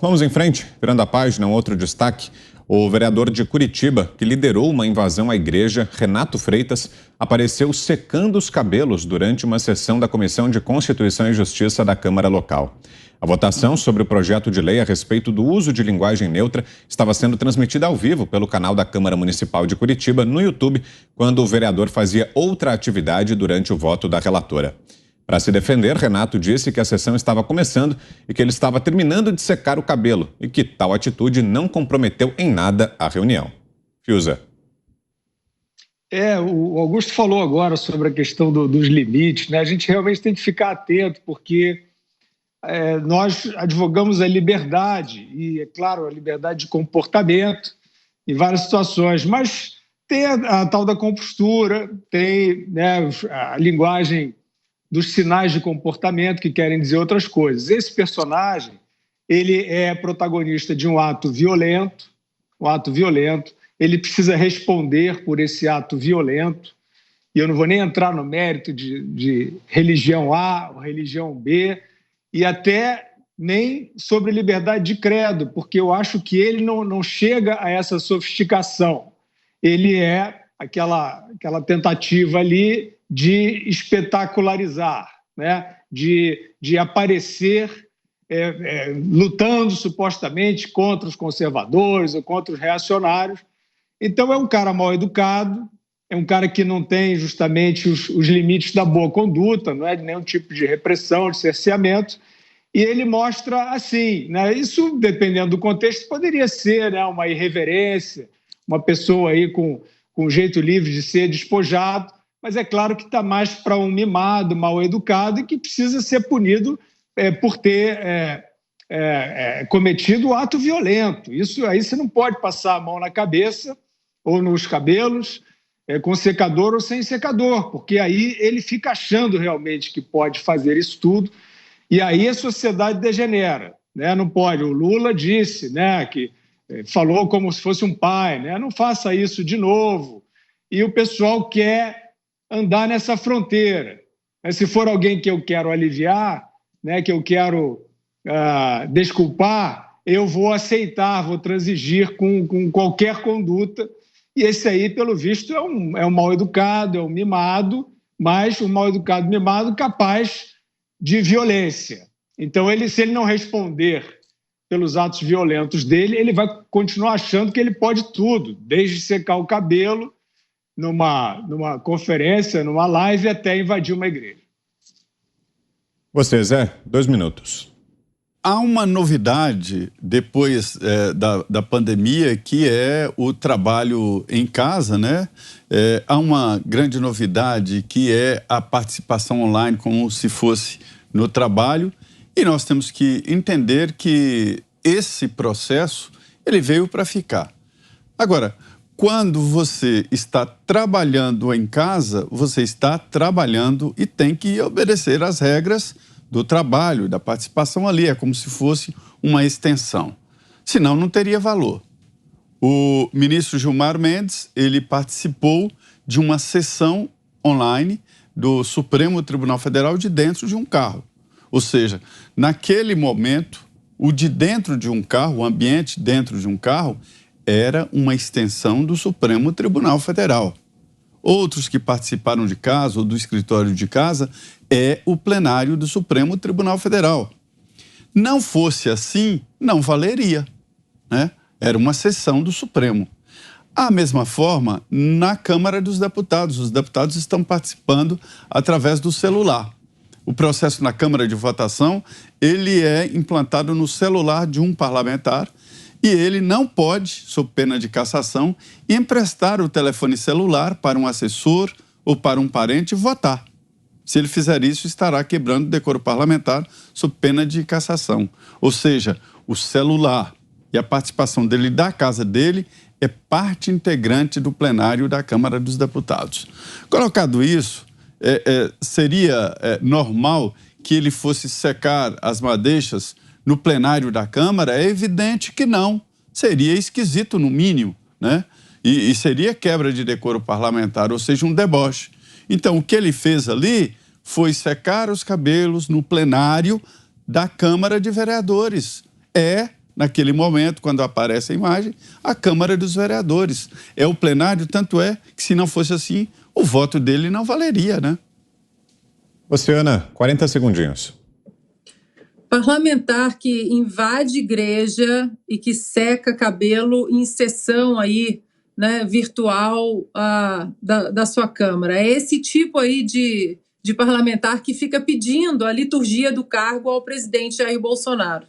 Vamos em frente, virando a página, um outro destaque. O vereador de Curitiba, que liderou uma invasão à igreja, Renato Freitas, apareceu secando os cabelos durante uma sessão da Comissão de Constituição e Justiça da Câmara local. A votação sobre o projeto de lei a respeito do uso de linguagem neutra estava sendo transmitida ao vivo pelo canal da Câmara Municipal de Curitiba no YouTube, quando o vereador fazia outra atividade durante o voto da relatora. Para se defender, Renato disse que a sessão estava começando e que ele estava terminando de secar o cabelo e que tal atitude não comprometeu em nada a reunião. Fiuza. O Augusto falou agora sobre a questão dos limites, né? A gente realmente tem que ficar atento, porque nós advogamos a liberdade, e, é claro, a liberdade de comportamento em várias situações, mas tem a tal da compostura, tem, né, a linguagem dos sinais de comportamento que querem dizer outras coisas. Esse personagem, ele é protagonista de um ato violento, ele precisa responder por esse ato violento, e eu não vou nem entrar no mérito de religião A ou religião B, e até nem sobre liberdade de credo, porque eu acho que ele não chega a essa sofisticação. Ele é aquela tentativa ali de espetacularizar, né? de aparecer lutando supostamente contra os conservadores ou contra os reacionários. Então é um cara mal educado, é um cara que não tem justamente os limites da boa conduta, não é de nenhum tipo de repressão, de cerceamento, e ele mostra assim, né? Isso, dependendo do contexto, poderia ser, né, uma irreverência, uma pessoa aí com um jeito livre de ser despojado, mas é claro que está mais para um mimado, mal educado, e que precisa ser punido por ter cometido ato violento. Isso aí você não pode passar a mão na cabeça ou nos cabelos, com secador ou sem secador, porque aí ele fica achando realmente que pode fazer isso tudo, e aí a sociedade degenera, né? Não pode. O Lula disse, né, que falou como se fosse um pai, né? Não faça isso de novo. E o pessoal quer andar nessa fronteira. Mas se for alguém que eu quero aliviar, né, que eu quero desculpar, eu vou aceitar, vou transigir com qualquer conduta. E esse aí, pelo visto, é um mal-educado, é um mimado, mas um mal-educado mimado capaz de violência. Então, se ele não responder pelos atos violentos dele, ele vai continuar achando que ele pode tudo, desde secar o cabelo numa conferência, numa live, até invadir uma igreja. Você, Zé, 2 minutos. Há uma novidade depois da pandemia, que é o trabalho em casa, né? Há uma grande novidade, que é a participação online, como se fosse no trabalho, e nós temos que entender que esse processo ele veio para ficar. Agora, quando você está trabalhando em casa, você está trabalhando e tem que obedecer às regras do trabalho, da participação ali. É como se fosse uma extensão. Senão, não teria valor. O ministro Gilmar Mendes, ele participou de uma sessão online do Supremo Tribunal Federal de dentro de um carro. Ou seja, naquele momento, o de dentro de um carro, o ambiente dentro de um carro, era uma extensão do Supremo Tribunal Federal. Outros que participaram de casa ou do escritório de casa é o plenário do Supremo Tribunal Federal. Não fosse assim, não valeria, né? Era uma sessão do Supremo. Da mesma forma, na Câmara dos Deputados, os deputados estão participando através do celular. O processo na Câmara de votação, ele é implantado no celular de um parlamentar, e ele não pode, sob pena de cassação, emprestar o telefone celular para um assessor ou para um parente votar. Se ele fizer isso, estará quebrando o decoro parlamentar sob pena de cassação. Ou seja, o celular e a participação dele da casa dele é parte integrante do plenário da Câmara dos Deputados. Colocado isso, seria normal que ele fosse secar as madeixas no plenário da Câmara? É evidente que não. Seria esquisito, no mínimo, né? E seria quebra de decoro parlamentar, ou seja, um deboche. Então, o que ele fez ali foi secar os cabelos no plenário da Câmara de Vereadores. naquele momento, quando aparece a imagem, a Câmara dos Vereadores. É o plenário, tanto é que, se não fosse assim, o voto dele não valeria, né? Oceana, 40 segundinhos. Parlamentar que invade igreja e que cabelo em sessão aí, né, virtual da sua Câmara. É esse tipo aí de parlamentar que fica pedindo a liturgia do cargo ao presidente Jair Bolsonaro.